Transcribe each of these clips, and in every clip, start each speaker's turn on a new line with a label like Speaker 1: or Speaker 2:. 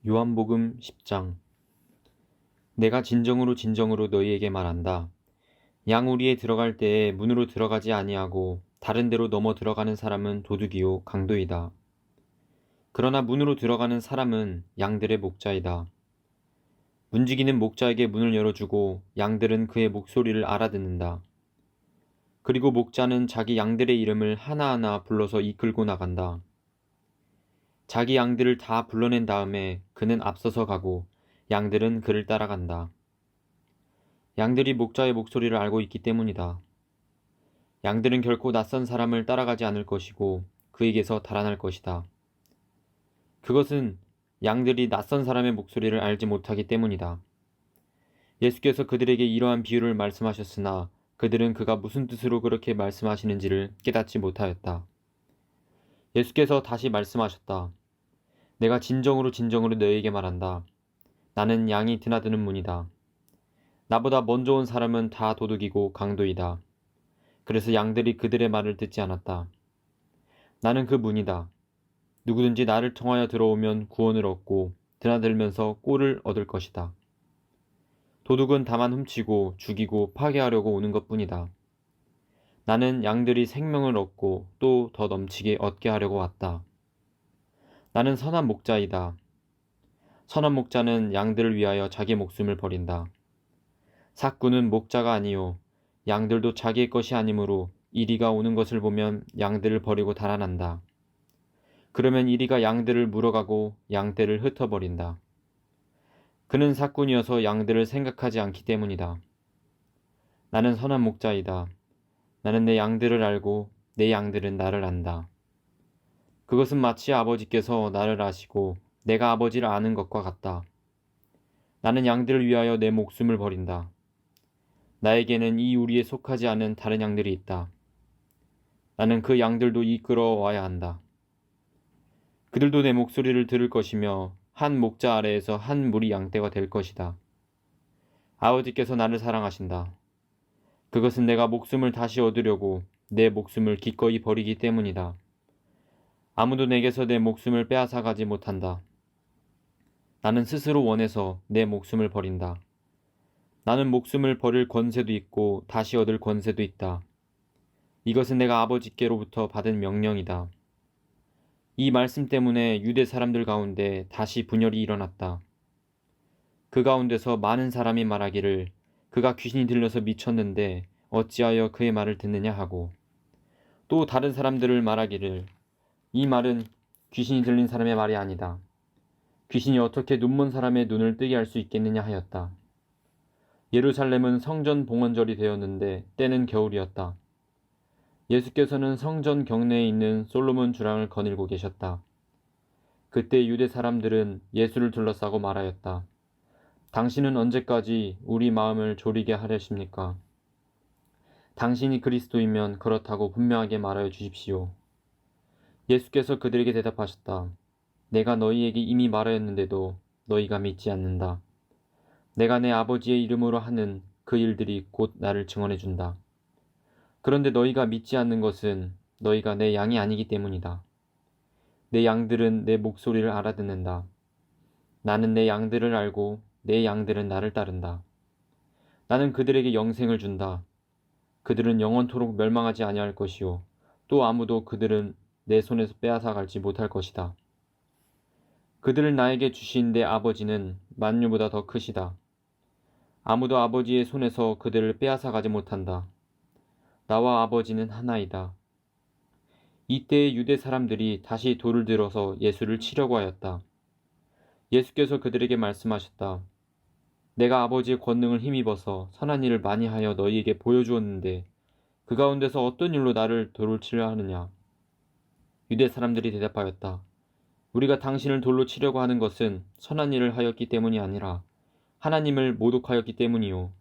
Speaker 1: 요한복음 10장. 내가 진정으로 진정으로 너희에게 말한다. 양우리에 들어갈 때에 문으로 들어가지 아니하고 다른 데로 넘어 들어가는 사람은 도둑이요 강도이다. 그러나 문으로 들어가는 사람은 양들의 목자이다. 문지기는 목자에게 문을 열어주고 양들은 그의 목소리를 알아듣는다. 그리고 목자는 자기 양들의 이름을 하나하나 불러서 이끌고 나간다. 자기 양들을 다 불러낸 다음에 그는 앞서서 가고 양들은 그를 따라간다. 양들이 목자의 목소리를 알고 있기 때문이다. 양들은 결코 낯선 사람을 따라가지 않을 것이고 그에게서 달아날 것이다. 그것은 양들이 낯선 사람의 목소리를 알지 못하기 때문이다. 예수께서 그들에게 이러한 비유를 말씀하셨으나 그들은 그가 무슨 뜻으로 그렇게 말씀하시는지를 깨닫지 못하였다. 예수께서 다시 말씀하셨다. 내가 진정으로 진정으로 너희에게 말한다. 나는 양이 드나드는 문이다. 나보다 먼저 온 사람은 다 도둑이고 강도이다. 그래서 양들이 그들의 말을 듣지 않았다. 나는 그 문이다. 누구든지 나를 통하여 들어오면 구원을 얻고 드나들면서 꼴을 얻을 것이다. 도둑은 다만 훔치고 죽이고 파괴하려고 오는 것뿐이다. 나는 양들이 생명을 얻고 또 더 넘치게 얻게 하려고 왔다. 나는 선한 목자이다. 선한 목자는 양들을 위하여 자기 목숨을 버린다. 삭구는 목자가 아니요 양들도 자기의 것이 아니므로 이리가 오는 것을 보면 양들을 버리고 달아난다. 그러면 이리가 양들을 물어가고 양떼를 흩어버린다. 그는 삭군이어서 양들을 생각하지 않기 때문이다. 나는 선한 목자이다. 나는 내 양들을 알고 내 양들은 나를 안다. 그것은 마치 아버지께서 나를 아시고 내가 아버지를 아는 것과 같다. 나는 양들을 위하여 내 목숨을 버린다. 나에게는 이 우리에 속하지 않은 다른 양들이 있다. 나는 그 양들도 이끌어와야 한다. 그들도 내 목소리를 들을 것이며 한 목자 아래에서 한 무리 양떼가 될 것이다. 아버지께서 나를 사랑하신다. 그것은 내가 목숨을 다시 얻으려고 내 목숨을 기꺼이 버리기 때문이다. 아무도 내게서 내 목숨을 빼앗아가지 못한다. 나는 스스로 원해서 내 목숨을 버린다. 나는 목숨을 버릴 권세도 있고 다시 얻을 권세도 있다. 이것은 내가 아버지께로부터 받은 명령이다. 이 말씀 때문에 유대 사람들 가운데 다시 분열이 일어났다. 그 가운데서 많은 사람이 말하기를 그가 귀신이 들려서 미쳤는데 어찌하여 그의 말을 듣느냐 하고, 또 다른 사람들을 말하기를 이 말은 귀신이 들린 사람의 말이 아니다. 귀신이 어떻게 눈먼 사람의 눈을 뜨게 할 수 있겠느냐 하였다. 예루살렘은 성전 봉헌절이 되었는데 때는 겨울이었다. 예수께서는 성전 경내에 있는 솔로몬 주랑을 거닐고 계셨다. 그때 유대 사람들은 예수를 둘러싸고 말하였다. 당신은 언제까지 우리 마음을 졸이게 하려십니까? 당신이 그리스도이면 그렇다고 분명하게 말하여 주십시오. 예수께서 그들에게 대답하셨다. 내가 너희에게 이미 말하였는데도 너희가 믿지 않는다. 내가 내 아버지의 이름으로 하는 그 일들이 곧 나를 증언해 준다. 그런데 너희가 믿지 않는 것은 너희가 내 양이 아니기 때문이다. 내 양들은 내 목소리를 알아듣는다. 나는 내 양들을 알고 내 양들은 나를 따른다. 나는 그들에게 영생을 준다. 그들은 영원토록 멸망하지 아니할 것이요 또 아무도 그들은 내 손에서 빼앗아 갈지 못할 것이다. 그들을 나에게 주신 내 아버지는 만유보다 더 크시다. 아무도 아버지의 손에서 그들을 빼앗아 가지 못한다. 나와 아버지는 하나이다. 이때의 유대 사람들이 다시 돌을 들어서 예수를 치려고 하였다. 예수께서 그들에게 말씀하셨다. 내가 아버지의 권능을 힘입어서 선한 일을 많이 하여 너희에게 보여주었는데 그 가운데서 어떤 일로 나를 돌을 치려 하느냐? 유대 사람들이 대답하였다. 우리가 당신을 돌로 치려고 하는 것은 선한 일을 하였기 때문이 아니라 하나님을 모독하였기 때문이요.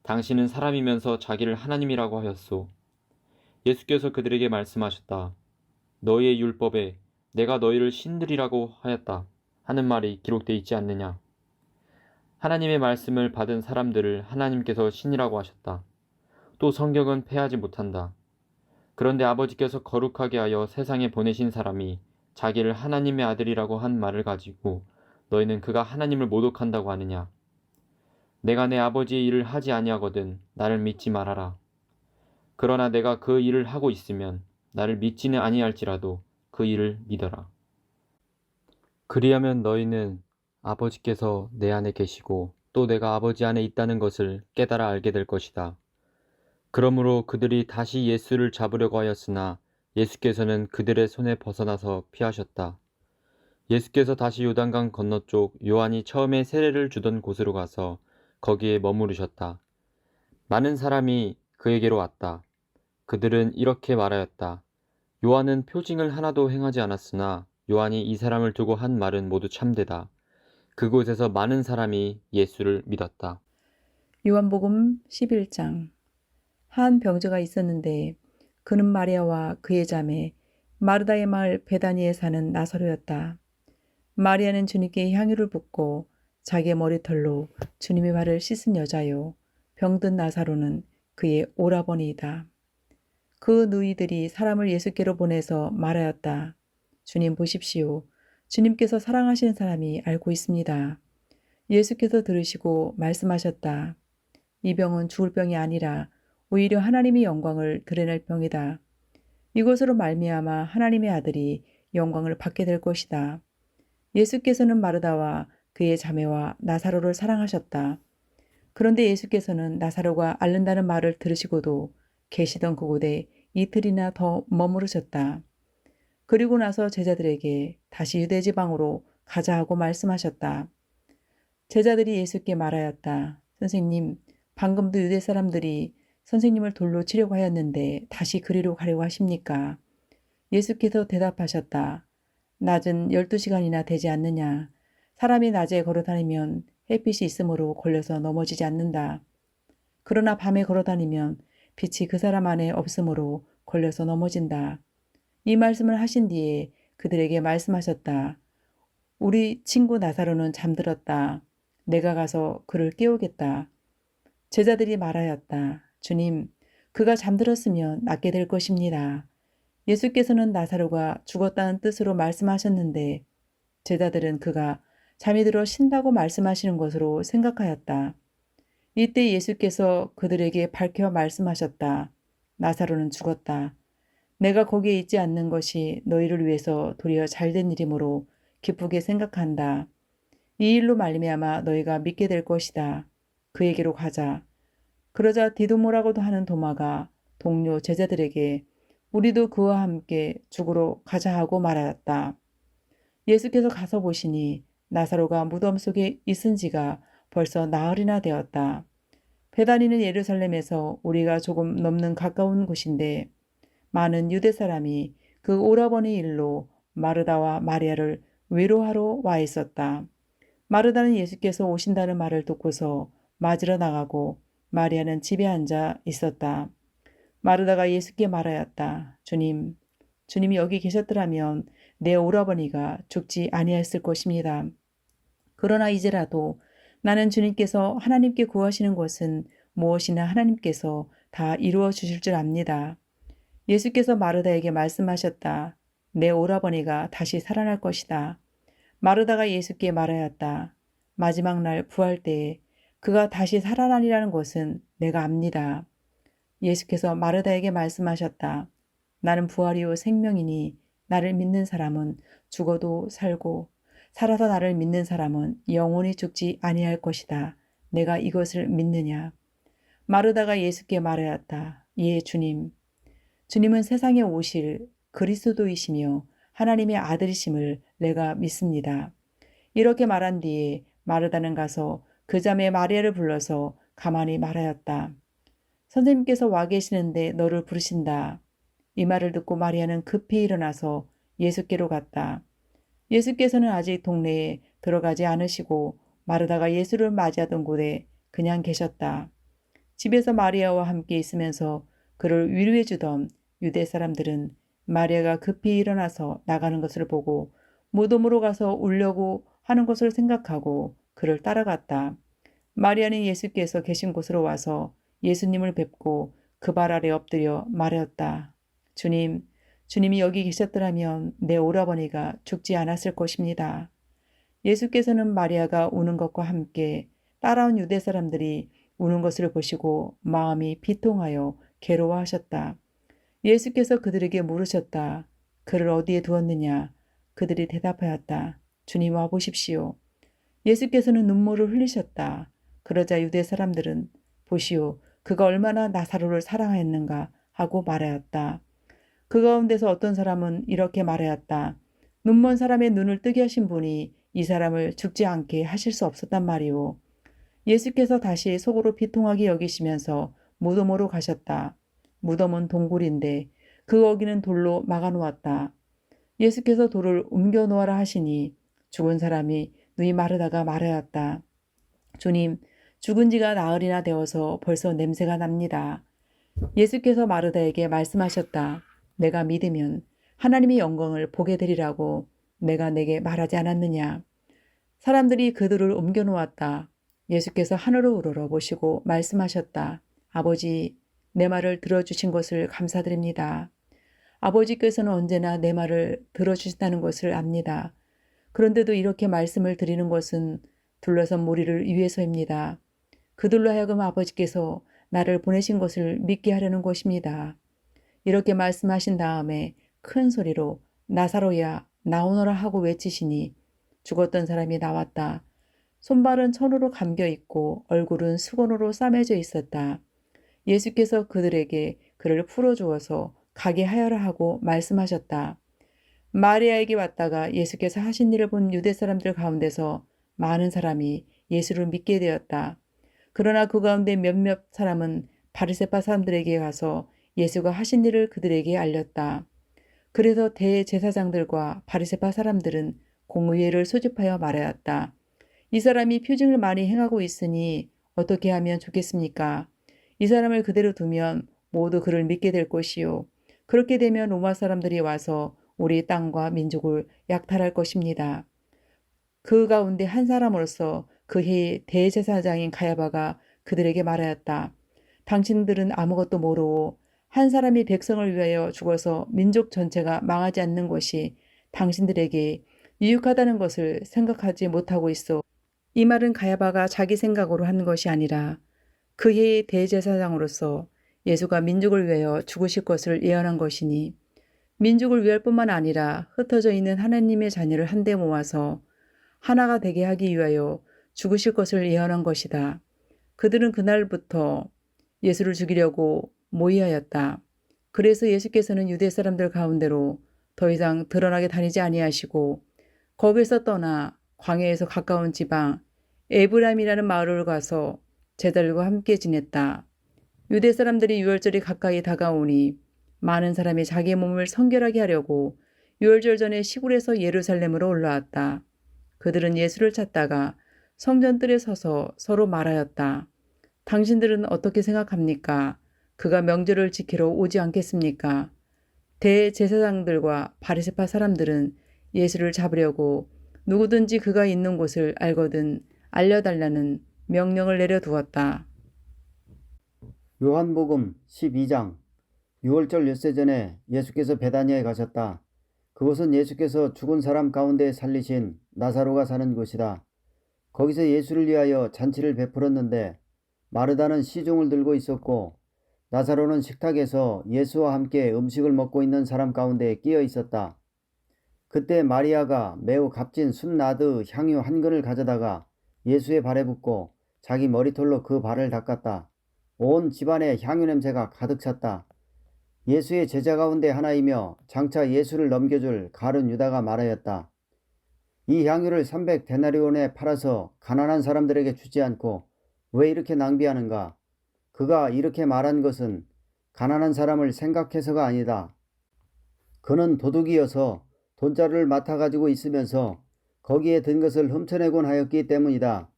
Speaker 1: 당신은 사람이면서 자기를 하나님이라고 하였소. 예수께서 그들에게 말씀하셨다. 너희의 율법에 내가 너희를 신들이라고 하였다 하는 말이 기록되어 있지 않느냐. 하나님의 말씀을 받은 사람들을 하나님께서 신이라고 하셨다. 또 성경은 패하지 못한다. 그런데 아버지께서 거룩하게 하여 세상에 보내신 사람이 자기를 하나님의 아들이라고 한 말을 가지고 너희는 그가 하나님을 모독한다고 하느냐? 내가 내 아버지의 일을 하지 아니하거든 나를 믿지 말아라. 그러나 내가 그 일을 하고 있으면 나를 믿지는 아니할지라도 그 일을 믿어라. 그리하면 너희는 아버지께서 내 안에 계시고 또 내가 아버지 안에 있다는 것을 깨달아 알게 될 것이다. 그러므로 그들이 다시 예수를 잡으려고 하였으나 예수께서는 그들의 손에 벗어나서 피하셨다. 예수께서 다시 요단강 건너쪽 요한이 처음에 세례를 주던 곳으로 가서 거기에 머무르셨다. 많은 사람이 그에게로 왔다. 그들은 이렇게 말하였다. 요한은 표징을 하나도 행하지 않았으나 요한이 이 사람을 두고 한 말은 모두 참되다. 그곳에서 많은 사람이 예수를 믿었다.
Speaker 2: 요한복음 11장. 한 병자가 있었는데 그는 마리아와 그의 자매 마르다의 마을 베다니에 사는 나사로였다. 마리아는 주님께 향유를 붓고 자기의 머리털로 주님의 발을 씻은 여자요. 병든 나사로는 그의 오라버니이다. 그 누이들이 사람을 예수께로 보내서 말하였다. 주님 보십시오. 주님께서 사랑하시는 사람이 알고 있습니다. 예수께서 들으시고 말씀하셨다. 이 병은 죽을 병이 아니라 오히려 하나님의 영광을 드러낼 병이다. 이것으로 말미암아 하나님의 아들이 영광을 받게 될 것이다. 예수께서는 마르다와 그의 자매와 나사로를 사랑하셨다. 그런데 예수께서는 나사로가 앓는다는 말을 들으시고도 계시던 그곳에 이틀이나 더 머무르셨다. 그리고 나서 제자들에게 다시 유대 지방으로 가자 하고 말씀하셨다. 제자들이 예수께 말하였다. 선생님, 방금도 유대 사람들이 선생님을 돌로 치려고 하였는데 다시 그리로 가려고 하십니까? 예수께서 대답하셨다. 낮은 12시간이나 되지 않느냐. 사람이 낮에 걸어다니면 햇빛이 있으므로 걸려서 넘어지지 않는다. 그러나 밤에 걸어다니면 빛이 그 사람 안에 없으므로 걸려서 넘어진다. 이 말씀을 하신 뒤에 그들에게 말씀하셨다. 우리 친구 나사로는 잠들었다. 내가 가서 그를 깨우겠다. 제자들이 말하였다. 주님, 그가 잠들었으면 낫게 될 것입니다. 예수께서는 나사로가 죽었다는 뜻으로 말씀하셨는데 제자들은 그가 잠이 들어 쉰다고 말씀하시는 것으로 생각하였다. 이때 예수께서 그들에게 밝혀 말씀하셨다. 나사로는 죽었다. 내가 거기에 있지 않는 것이 너희를 위해서 도리어 잘된 일이므로 기쁘게 생각한다. 이 일로 말미암아 너희가 믿게 될 것이다. 그에게로 가자. 그러자 디도모라고도 하는 도마가 동료 제자들에게 우리도 그와 함께 죽으러 가자 하고 말하였다. 예수께서 가서 보시니 나사로가 무덤 속에 있은 지가 벌써 나흘이나 되었다. 베다니는 예루살렘에서 우리가 조금 넘는 가까운 곳인데 많은 유대 사람이 그 오라버니 일로 마르다와 마리아를 위로하러 와 있었다. 마르다는 예수께서 오신다는 말을 듣고서 맞으러 나가고 마리아는 집에 앉아 있었다. 마르다가 예수께 말하였다. 주님이 여기 계셨더라면 내 오라버니가 죽지 아니하였을 것입니다. 그러나 이제라도 나는 주님께서 하나님께 구하시는 것은 무엇이나 하나님께서 다 이루어 주실 줄 압니다. 예수께서 마르다에게 말씀하셨다. 내 오라버니가 다시 살아날 것이다. 마르다가 예수께 말하였다. 마지막 날 부활 때에 그가 다시 살아나리라는 것은 내가 압니다. 예수께서 마르다에게 말씀하셨다. 나는 부활이요 생명이니 나를 믿는 사람은 죽어도 살고 살아서 나를 믿는 사람은 영원히 죽지 아니할 것이다. 내가 이것을 믿느냐? 마르다가 예수께 말하였다. 예, 주님. 주님은 세상에 오실 그리스도이시며 하나님의 아들이심을 내가 믿습니다. 이렇게 말한 뒤에 마르다는 가서 그 자매 마리아를 불러서 가만히 말하였다. 선생님께서 와 계시는데 너를 부르신다. 이 말을 듣고 마리아는 급히 일어나서 예수께로 갔다. 예수께서는 아직 동네에 들어가지 않으시고 마르다가 예수를 맞이하던 곳에 그냥 계셨다. 집에서 마리아와 함께 있으면서 그를 위로해 주던 유대 사람들은 마리아가 급히 일어나서 나가는 것을 보고 무덤으로 가서 울려고 하는 것을 생각하고 그를 따라갔다. 마리아는 예수께서 계신 곳으로 와서 예수님을 뵙고 그 발 아래 엎드려 말하였다. 주님이 여기 계셨더라면 내 오라버니가 죽지 않았을 것입니다. 예수께서는 마리아가 우는 것과 함께 따라온 유대 사람들이 우는 것을 보시고 마음이 비통하여 괴로워하셨다. 예수께서 그들에게 물으셨다. 그를 어디에 두었느냐? 그들이 대답하였다. 주님 와 보십시오. 예수께서는 눈물을 흘리셨다. 그러자 유대 사람들은 보시오. 그가 얼마나 나사로를 사랑하였는가 하고 말하였다. 그 가운데서 어떤 사람은 이렇게 말하였다. 눈먼 사람의 눈을 뜨게 하신 분이 이 사람을 죽지 않게 하실 수 없었단 말이오. 예수께서 다시 속으로 비통하게 여기시면서 무덤으로 가셨다. 무덤은 동굴인데 그 어기는 돌로 막아놓았다. 예수께서 돌을 옮겨 놓아라 하시니 죽은 사람이 눈이 마르다가 말하였다. 주님, 죽은 지가 나흘이나 되어서 벌써 냄새가 납니다. 예수께서 마르다에게 말씀하셨다. 내가 믿으면 하나님의 영광을 보게 되리라고 내가 내게 말하지 않았느냐. 사람들이 그들을 옮겨 놓았다. 예수께서 하늘을 우러러 보시고 말씀하셨다. 아버지, 내 말을 들어주신 것을 감사드립니다. 아버지께서는 언제나 내 말을 들어주신다는 것을 압니다. 그런데도 이렇게 말씀을 드리는 것은 둘러선 무리를 위해서입니다. 그들로 하여금 아버지께서 나를 보내신 것을 믿게 하려는 것입니다. 이렇게 말씀하신 다음에 큰 소리로 나사로야 나오너라 하고 외치시니 죽었던 사람이 나왔다. 손발은 천으로 감겨 있고 얼굴은 수건으로 싸매져 있었다. 예수께서 그들에게 그를 풀어주어서 가게 하여라 하고 말씀하셨다. 마리아에게 왔다가 예수께서 하신 일을 본 유대 사람들 가운데서 많은 사람이 예수를 믿게 되었다. 그러나 그 가운데 몇몇 사람은 바리새파 사람들에게 가서 예수가 하신 일을 그들에게 알렸다. 그래서 대제사장들과 바리새파 사람들은 공의회를 소집하여 말하였다. 이 사람이 표징을 많이 행하고 있으니 어떻게 하면 좋겠습니까? 이 사람을 그대로 두면 모두 그를 믿게 될 것이요. 그렇게 되면 로마 사람들이 와서 우리 땅과 민족을 약탈할 것입니다. 그 가운데 한 사람으로서 그 해의 대제사장인 가야바가 그들에게 말하였다. 당신들은 아무것도 모르고 한 사람이 백성을 위하여 죽어서 민족 전체가 망하지 않는 것이 당신들에게 유익하다는 것을 생각하지 못하고 있어. 이 말은 가야바가 자기 생각으로 한 것이 아니라 그 해의 대제사장으로서 예수가 민족을 위하여 죽으실 것을 예언한 것이니 민족을 위할 뿐만 아니라 흩어져 있는 하나님의 자녀를 한데 모아서 하나가 되게 하기 위하여 죽으실 것을 예언한 것이다. 그들은 그날부터 예수를 죽이려고 모의하였다. 그래서 예수께서는 유대 사람들 가운데로 더 이상 드러나게 다니지 아니하시고 거기서 떠나 광야에서 가까운 지방 에브라임이라는 마을을 가서 제자들과 함께 지냈다. 유대 사람들이 유월절이 가까이 다가오니 많은 사람이 자기의 몸을 성결하게 하려고 유월절 전에 시골에서 예루살렘으로 올라왔다. 그들은 예수를 찾다가 성전뜰에 서서 서로 말하였다. 당신들은 어떻게 생각합니까? 그가 명절을 지키러 오지 않겠습니까? 대제사장들과 바리새파 사람들은 예수를 잡으려고 누구든지 그가 있는 곳을 알거든 알려달라는 명령을 내려두었다.
Speaker 3: 요한복음 12장. 유월절 엿새 전에 예수께서 베다니아에 가셨다. 그곳은 예수께서 죽은 사람 가운데 살리신 나사로가 사는 곳이다. 거기서 예수를 위하여 잔치를 베풀었는데 마르다는 시종을 들고 있었고 나사로는 식탁에서 예수와 함께 음식을 먹고 있는 사람 가운데 끼어 있었다. 그때 마리아가 매우 값진 순나드 향유 한 근을 가져다가 예수의 발에 붓고 자기 머리털로 그 발을 닦았다. 온 집안에 향유 냄새가 가득 찼다. 예수의 제자 가운데 하나이며 장차 예수를 넘겨줄 가룟 유다가 말하였다. 이 향유를 300데나리온에 팔아서 가난한 사람들에게 주지 않고 왜 이렇게 낭비하는가? 그가 이렇게 말한 것은 가난한 사람을 생각해서가 아니다. 그는 도둑이어서 돈자루를 맡아가지고 있으면서 거기에 든 것을 훔쳐내곤 하였기 때문이다.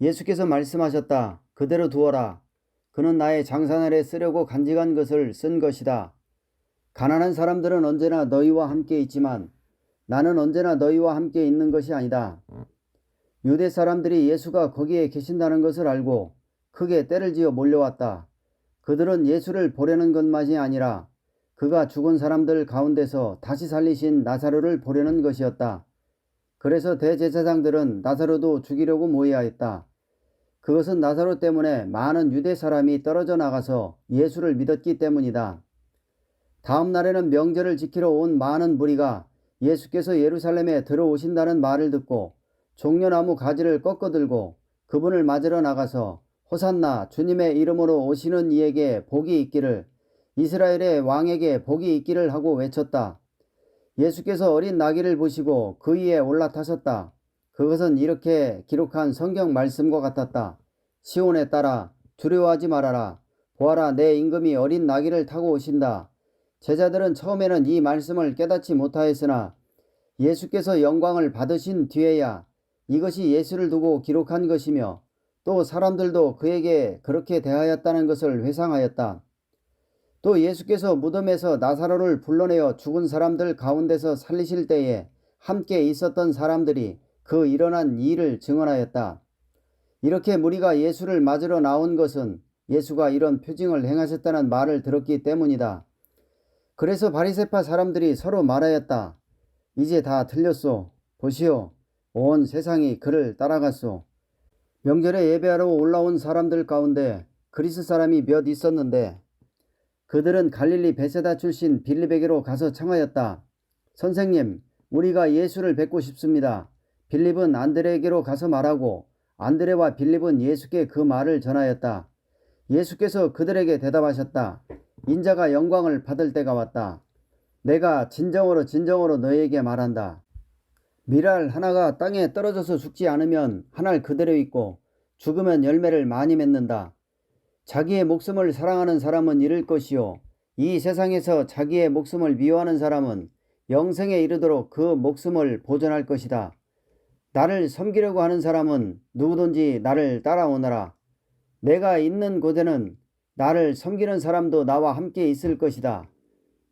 Speaker 3: 예수께서 말씀하셨다. 그대로 두어라. 그는 나의 장사날에 쓰려고 간직한 것을 쓴 것이다. 가난한 사람들은 언제나 너희와 함께 있지만 나는 언제나 너희와 함께 있는 것이 아니다. 유대 사람들이 예수가 거기에 계신다는 것을 알고 크게 떼를 지어 몰려왔다. 그들은 예수를 보려는 것만이 아니라 그가 죽은 사람들 가운데서 다시 살리신 나사로를 보려는 것이었다. 그래서 대제사장들은 나사로도 죽이려고 모의하였다. 그것은 나사로 때문에 많은 유대 사람이 떨어져 나가서 예수를 믿었기 때문이다. 다음 날에는 명절을 지키러 온 많은 무리가 예수께서 예루살렘에 들어오신다는 말을 듣고 종려나무 가지를 꺾어들고 그분을 맞으러 나가서 호산나 주님의 이름으로 오시는 이에게 복이 있기를, 이스라엘의 왕에게 복이 있기를 하고 외쳤다. 예수께서 어린 나귀를 보시고 그 위에 올라타셨다. 그것은 이렇게 기록한 성경 말씀과 같았다. 시온에 따라 두려워하지 말아라. 보아라, 내 임금이 어린 나귀를 타고 오신다. 제자들은 처음에는 이 말씀을 깨닫지 못하였으나 예수께서 영광을 받으신 뒤에야 이것이 예수를 두고 기록한 것이며 또 사람들도 그에게 그렇게 대하였다는 것을 회상하였다. 또 예수께서 무덤에서 나사로를 불러내어 죽은 사람들 가운데서 살리실 때에 함께 있었던 사람들이 그 일어난 일을 증언하였다. 이렇게 무리가 예수를 맞으러 나온 것은 예수가 이런 표징을 행하셨다는 말을 들었기 때문이다. 그래서 바리새파 사람들이 서로 말하였다. 이제 다 틀렸소. 보시오. 온 세상이 그를 따라갔소. 명절에 예배하러 올라온 사람들 가운데 그리스 사람이 몇 있었는데 그들은 갈릴리 베세다 출신 빌립에게로 가서 청하였다. 선생님, 우리가 예수를 뵙고 싶습니다. 빌립은 안드레에게로 가서 말하고 안드레와 빌립은 예수께 그 말을 전하였다. 예수께서 그들에게 대답하셨다. 인자가 영광을 받을 때가 왔다. 내가 진정으로 너희에게 말한다. 밀알 하나가 땅에 떨어져서 죽지 않으면 한 알 그대로 있고 죽으면 열매를 많이 맺는다. 자기의 목숨을 사랑하는 사람은 잃을 것이요, 이 세상에서 자기의 목숨을 미워하는 사람은 영생에 이르도록 그 목숨을 보존할 것이다. 나를 섬기려고 하는 사람은 누구든지 나를 따라오너라. 내가 있는 곳에는 나를 섬기는 사람도 나와 함께 있을 것이다.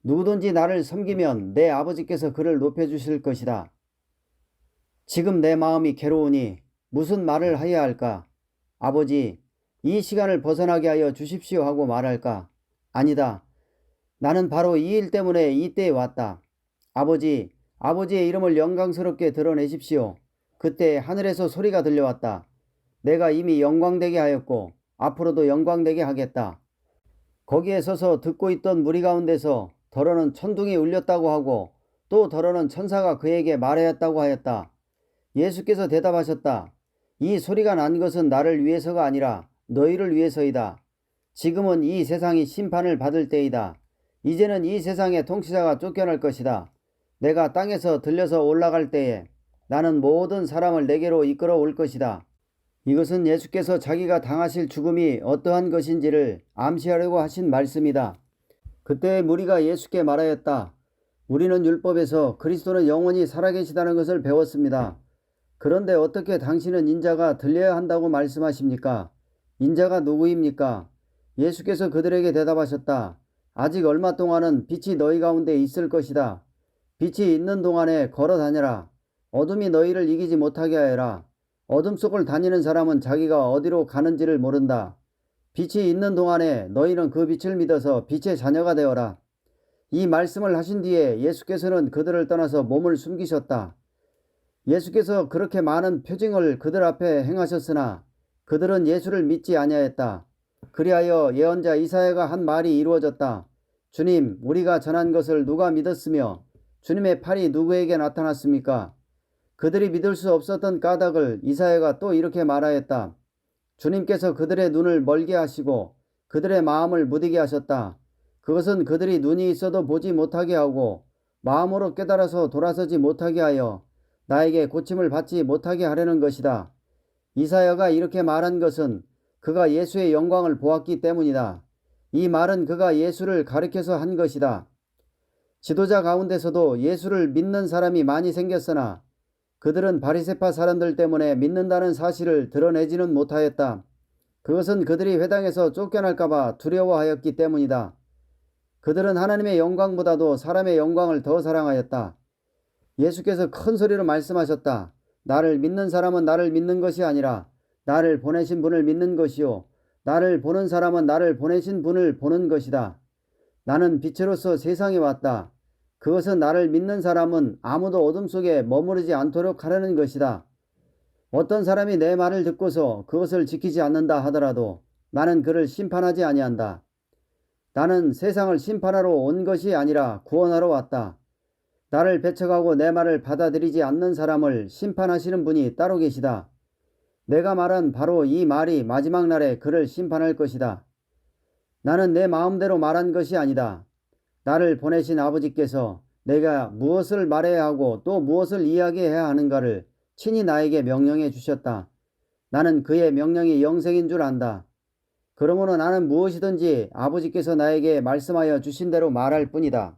Speaker 3: 누구든지 나를 섬기면 내 아버지께서 그를 높여주실 것이다. 지금 내 마음이 괴로우니 무슨 말을 하여야 할까? 아버지, 이 시간을 벗어나게 하여 주십시오 하고 말할까? 아니다. 나는 바로 이 일 때문에 이때에 왔다. 아버지, 아버지의 이름을 영광스럽게 드러내십시오. 그때 하늘에서 소리가 들려왔다. 내가 이미 영광되게 하였고 앞으로도 영광되게 하겠다. 거기에 서서 듣고 있던 무리 가운데서 더러는 천둥이 울렸다고 하고 또 더러는 천사가 그에게 말하였다고 하였다. 예수께서 대답하셨다. 이 소리가 난 것은 나를 위해서가 아니라 너희를 위해서이다. 지금은 이 세상이 심판을 받을 때이다. 이제는 이 세상의 통치자가 쫓겨날 것이다. 내가 땅에서 들려서 올라갈 때에 나는 모든 사람을 내게로 이끌어 올 것이다. 이것은 예수께서 자기가 당하실 죽음이 어떠한 것인지를 암시하려고 하신 말씀이다. 그때 무리가 예수께 말하였다. 우리는 율법에서 그리스도는 영원히 살아계시다는 것을 배웠습니다. 그런데 어떻게 당신은 인자가 들려야 한다고 말씀하십니까? 인자가 누구입니까? 예수께서 그들에게 대답하셨다. 아직 얼마 동안은 빛이 너희 가운데 있을 것이다. 빛이 있는 동안에 걸어 다녀라. 어둠이 너희를 이기지 못하게 하여라. 어둠 속을 다니는 사람은 자기가 어디로 가는지를 모른다. 빛이 있는 동안에 너희는 그 빛을 믿어서 빛의 자녀가 되어라. 이 말씀을 하신 뒤에 예수께서는 그들을 떠나서 몸을 숨기셨다. 예수께서 그렇게 많은 표징을 그들 앞에 행하셨으나 그들은 예수를 믿지 아니하였다. 그리하여 예언자 이사야가 한 말이 이루어졌다. 주님, 우리가 전한 것을 누가 믿었으며 주님의 팔이 누구에게 나타났습니까? 그들이 믿을 수 없었던 까닭을 이사야가 또 이렇게 말하였다. 주님께서 그들의 눈을 멀게 하시고 그들의 마음을 무디게 하셨다. 그것은 그들이 눈이 있어도 보지 못하게 하고 마음으로 깨달아서 돌아서지 못하게 하여 나에게 고침을 받지 못하게 하려는 것이다. 이사야가 이렇게 말한 것은 그가 예수의 영광을 보았기 때문이다. 이 말은 그가 예수를 가리켜서 한 것이다. 지도자 가운데서도 예수를 믿는 사람이 많이 생겼으나 그들은 바리새파 사람들 때문에 믿는다는 사실을 드러내지는 못하였다. 그것은 그들이 회당에서 쫓겨날까봐 두려워하였기 때문이다. 그들은 하나님의 영광보다도 사람의 영광을 더 사랑하였다. 예수께서 큰 소리로 말씀하셨다. 나를 믿는 사람은 나를 믿는 것이 아니라 나를 보내신 분을 믿는 것이요, 나를 보는 사람은 나를 보내신 분을 보는 것이다. 나는 빛으로서 세상에 왔다. 그것은 나를 믿는 사람은 아무도 어둠 속에 머무르지 않도록 하려는 것이다. 어떤 사람이 내 말을 듣고서 그것을 지키지 않는다 하더라도 나는 그를 심판하지 아니한다. 나는 세상을 심판하러 온 것이 아니라 구원하러 왔다. 나를 배척하고 내 말을 받아들이지 않는 사람을 심판하시는 분이 따로 계시다. 내가 말한 바로 이 말이 마지막 날에 그를 심판할 것이다. 나는 내 마음대로 말한 것이 아니다. 나를 보내신 아버지께서 내가 무엇을 말해야 하고 또 무엇을 이야기해야 하는가를 친히 나에게 명령해 주셨다. 나는 그의 명령이 영생인 줄 안다. 그러므로 나는 무엇이든지 아버지께서 나에게 말씀하여 주신 대로 말할 뿐이다.